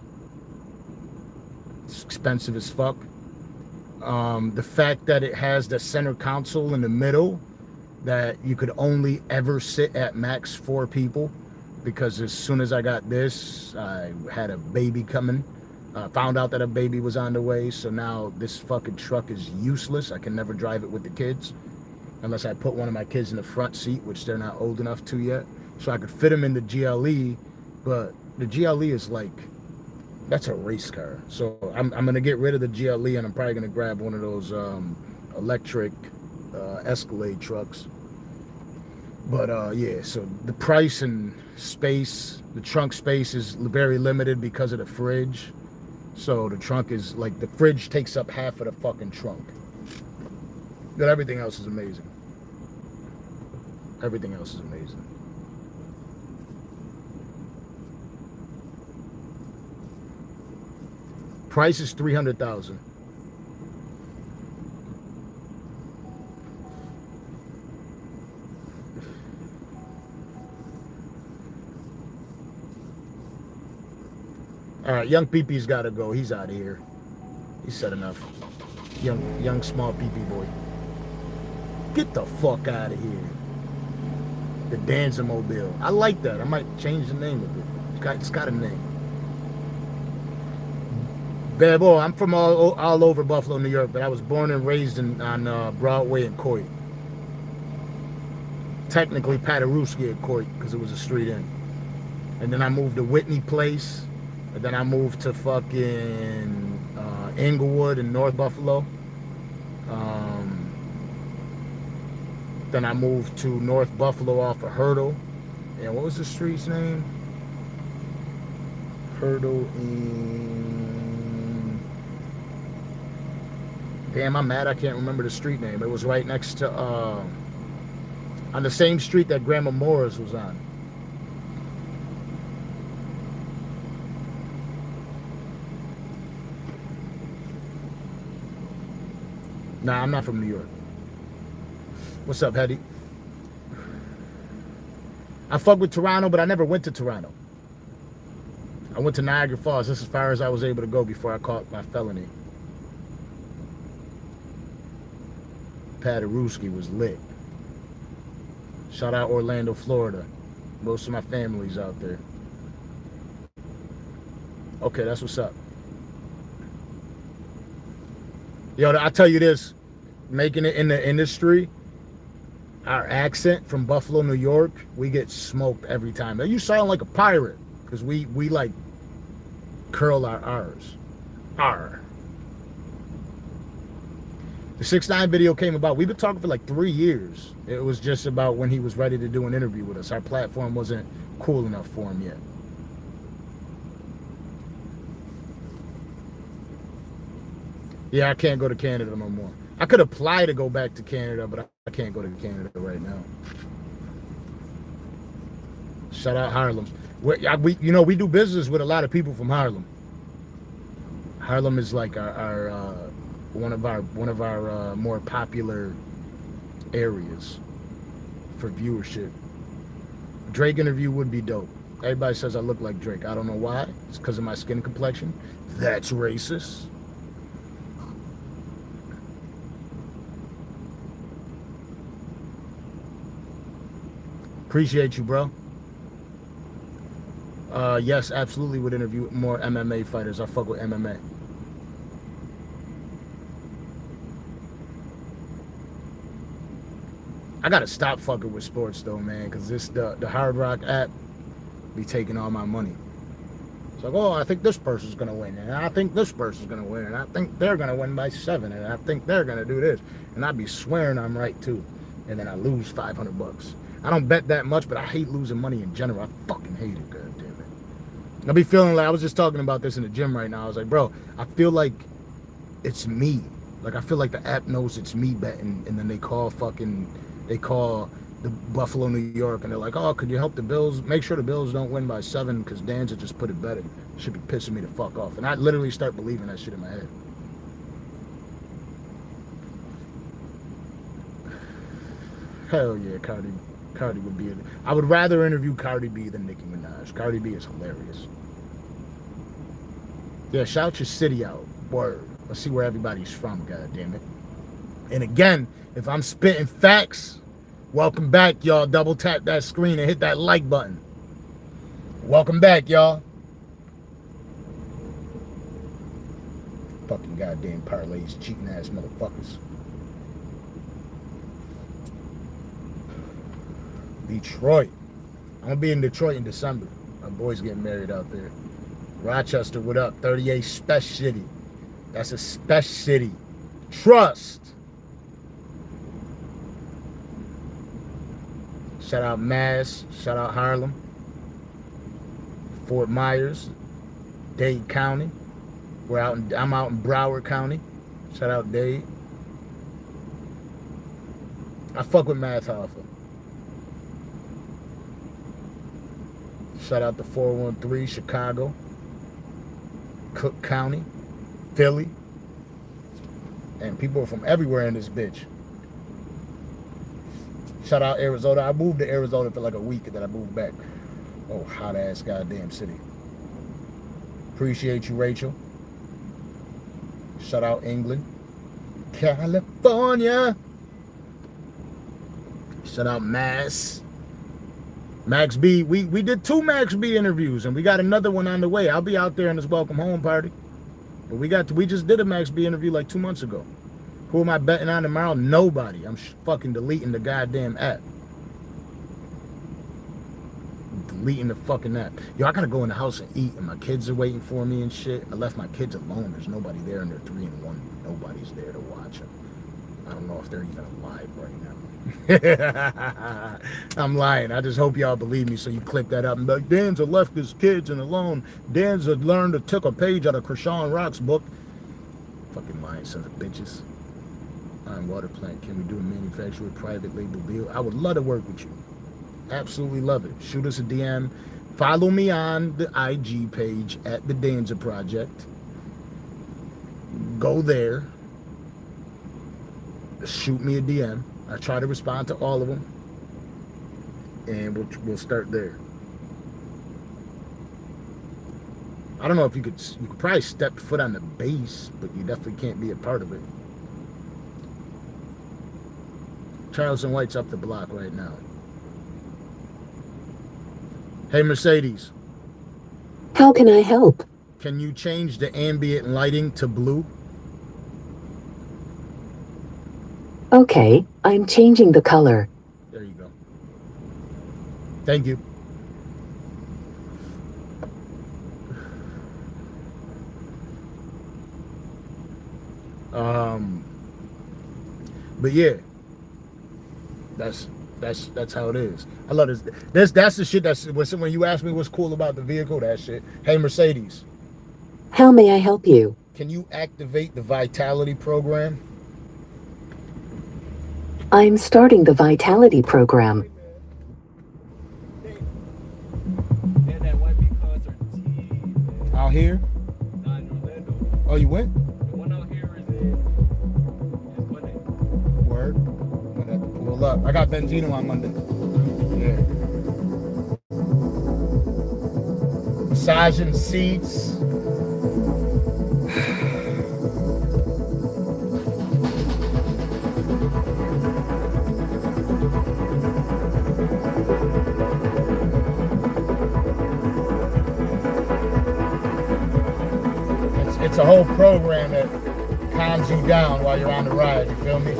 It's expensive as fuck. The fact that it has the center console in the middle that you could only ever sit at max 4 people, because as soon as I got this, I had a baby coming. Found out that a baby was on the way, so now this fucking truck is useless. I can never drive it with the kids unless I put one of my kids in the front seat, which they're not old enough to yet. So I could fit them in the GLE, but the GLE is like, that's a race car. So I'm going to get rid of the GLE, and I'm probably going to grab one of those electric Escalade trucks. But yeah, so the price and space, the trunk space is very limited because of the fridge. So the trunk is like, the fridge takes up half of the fucking trunk. But everything else is amazing. Everything else is amazing. Price is $300,000. All right, young Pee-Pee's got to go. He's out of here. He's said enough. Young small Pee-Pee boy. Get the fuck out of here. The Danzamobile. I like that. I might change the name of it. It's got a name. Bad boy, I'm from all over Buffalo, New York, but I was born and raised on Broadway and Coit. Technically Paderewski at Coit because it was a street inn. And then I moved to Whitney Place. And then I moved to fucking Inglewood in North Buffalo. Then I moved to North Buffalo off of Hurdle. And what was the street's name? Hurdle in... Damn, I'm mad I can't remember the street name. It was right next to... on the same street that Grandma Moore's was on. Nah, I'm not from New York. What's up, Hetty? I fuck with Toronto, but I never went to Toronto. I went to Niagara Falls. That's as far as I was able to go before I caught my felony. Paderewski was lit. Shout out Orlando, Florida. Most of my family's out there. Okay, that's what's up. Yo, I tell you this, making it in the industry, our accent from Buffalo, New York, we get smoked every time. Now, you sound like a pirate, because we like curl our R's. R. The 6ix9ine video came about. We've been talking for like 3 years. It was just about when he was ready to do an interview with us. Our platform wasn't cool enough for him yet. Yeah, I can't go to Canada no more. I could apply to go back to Canada, but I can't go to Canada right now. Shout out Harlem. We do business with a lot of people from Harlem. Harlem is like our one of our more popular areas for viewership. Drake interview would be dope. Everybody says I look like Drake. I don't know why. It's because of my skin complexion. That's racist. Appreciate you, bro. Yes, absolutely would interview more MMA fighters. I fuck with MMA. I gotta stop fucking with sports though, man, because the Hard Rock app be taking all my money. It's like, oh, I think this person's gonna win, and I think this person's gonna win, and I think they're gonna win by 7, and I think they're gonna do this, and I'd be swearing I'm right too, and then I lose $500. I don't bet that much, but I hate losing money in general. I fucking hate it, god damn it. I be feeling like, I was just talking about this in the gym right now. I was like, bro, I feel like it's me. Like, I feel like the app knows it's me betting, and then they call the Buffalo, New York, and they're like, oh, could you help the Bills? Make sure the Bills don't win by 7 because Danza just put it better. Should be pissing me the fuck off. And I literally start believing that shit in my head. Hell yeah, Cardi would be it. I would rather interview Cardi B than Nicki Minaj. Cardi B is hilarious. Yeah, shout your city out. Word. Let's see where everybody's from, god damn it. And again, if I'm spitting facts, welcome back, y'all. Double tap that screen and hit that like button. Welcome back, y'all. Fucking goddamn parlays, cheating ass motherfuckers. Detroit. I'm gonna be in Detroit in December. My boy's getting married out there. Rochester, what up? 38 Special City. That's a Special City. Trust. Shout out Mass. Shout out Harlem. Fort Myers. Dade County. I'm out in Broward County. Shout out Dade. I fuck with Math Hoffa. Shout out to 413, Chicago, Cook County, Philly. And people are from everywhere in this bitch. Shout out Arizona. I moved to Arizona for like a week and then I moved back. Oh, hot ass goddamn city. Appreciate you, Rachel. Shout out England. California. Shout out Max B. We did 2 Max B interviews, and we got another one on the way. I'll be out there in this welcome home party. But we just did a Max B interview like 2 months ago. Who am I betting on tomorrow? Nobody. I'm fucking deleting the goddamn app. Deleting the fucking app. Yo, I gotta go in the house and eat, and my kids are waiting for me and shit. I left my kids alone. There's nobody there, and they're 3 and 1. Nobody's there to watch them. I don't know if they're even alive right now. I'm lying. I just hope y'all believe me, so you clip that up and be like, Danza left his kids and alone. Danza learned to took a page out of Krishan Rock's book. Fucking lying sons of bitches. Iron water plant. Can we do a manufacturer private label deal? I would love to work with you. Absolutely love it. Shoot us a DM. Follow me on the IG page at the Danza Project. Go there. Shoot me a DM. I try to respond to all of them, and we'll start there. I don't know if you could probably step foot on the base, but you definitely can't be a part of it. Charles and White's up the block right now. Hey, Mercedes. How can I help? Can you change the ambient lighting to blue? Okay, I'm changing the color. There you go. Thank you. But yeah, that's how it is. I love this. That's the shit that's when you ask me what's cool about the vehicle, that shit. Hey, Mercedes. How may I help you? Can you activate the Vitality program? I'm starting the Vitality program. Out here? Nah, in Orlando. Oh, you went? The one out here is in Monday. Word. I'm gonna have to pull up. I got Benzino on Monday. Yeah. Massaging seats. It's a whole program that calms you down while you're on the ride, you feel me?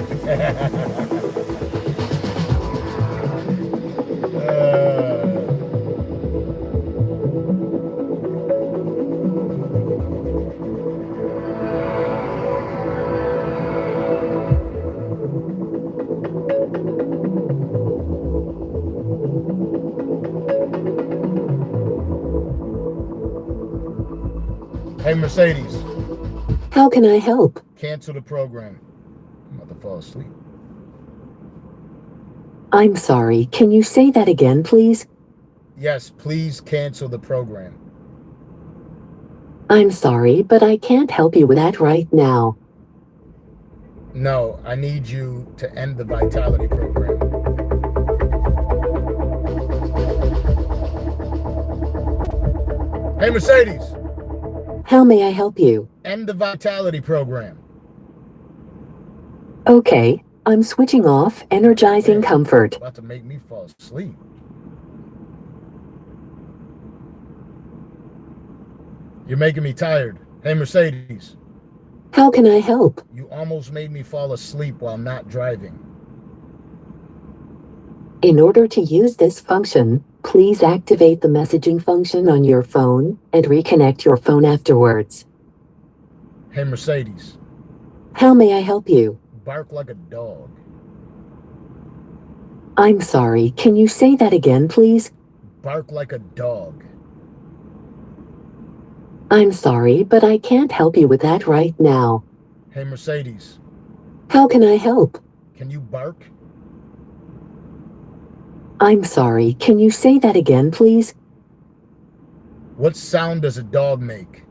Hey, Mercedes. How can I help? Cancel the program. I'm about to fall asleep. I'm sorry, can you say that again, please? Yes, please cancel the program. I'm sorry, but I can't help you with that right now. No, I need you to end the Vitality program. Hey, Mercedes. How may I help you? End the Vitality program. Okay, I'm switching off energizing comfort. About to make me fall asleep. You're making me tired. Hey, Mercedes. How can I help? You almost made me fall asleep while not driving. In order to use this function, please activate the messaging function on your phone and reconnect your phone afterwards. Hey, Mercedes. How may I help you? Bark like a dog. I'm sorry, can you say that again, please? Bark like a dog. I'm sorry, but I can't help you with that right now. Hey, Mercedes. How can I help? Can you bark? I'm sorry, can you say that again, please? What sound does a dog make?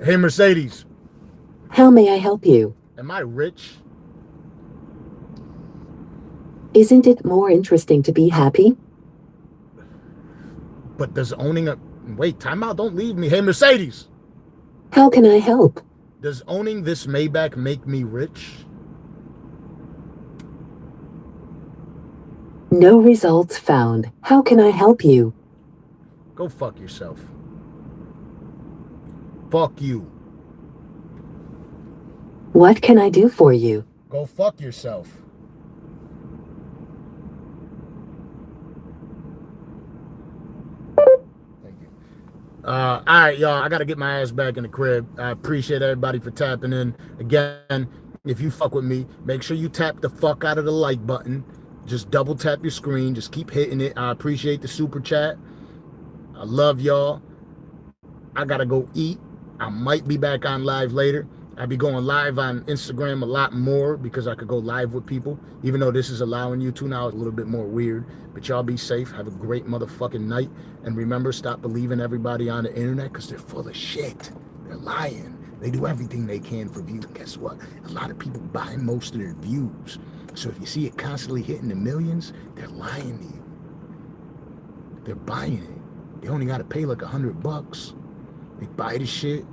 Hey, Mercedes. How may I help you? Am I rich? Isn't it more interesting to be happy? But does owning a... Wait, time out. Don't leave me. Hey, Mercedes. How can I help? Does owning this Maybach make me rich? No results found. How can I help you? Go fuck yourself. Fuck you. What can I do for you? Go fuck yourself. Thank you. All right, y'all. I got to get my ass back in the crib. I appreciate everybody for tapping in. Again, if you fuck with me, make sure you tap the fuck out of the like button. Just double tap your screen. Just keep hitting it. I appreciate the super chat. I love y'all. I got to go eat. I might be back on live later. I'll be going live on Instagram a lot more because I could go live with people. Even though this is allowing you to now, it's a little bit more weird. But y'all be safe. Have a great motherfucking night. And remember, stop believing everybody on the internet because they're full of shit. They're lying. They do everything they can for views. And guess what? A lot of people buy most of their views. So if you see it constantly hitting the millions, they're lying to you. They're buying it. They only got to pay like $100. They buy the shit.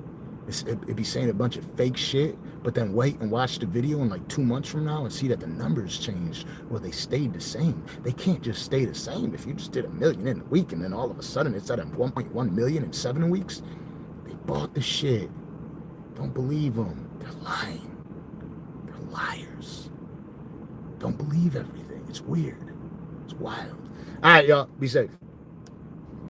It be saying a bunch of fake shit, but then wait and watch the video in like 2 months from now and see that the numbers changed. Well, they stayed the same. They can't just stay the same. If you just did 1 million in a week and then all of a sudden it's at 1.1 million in 7 weeks, they bought the shit. Don't believe them. They're lying. They're liars. Don't believe everything. It's weird. It's wild. All right, y'all. Be safe.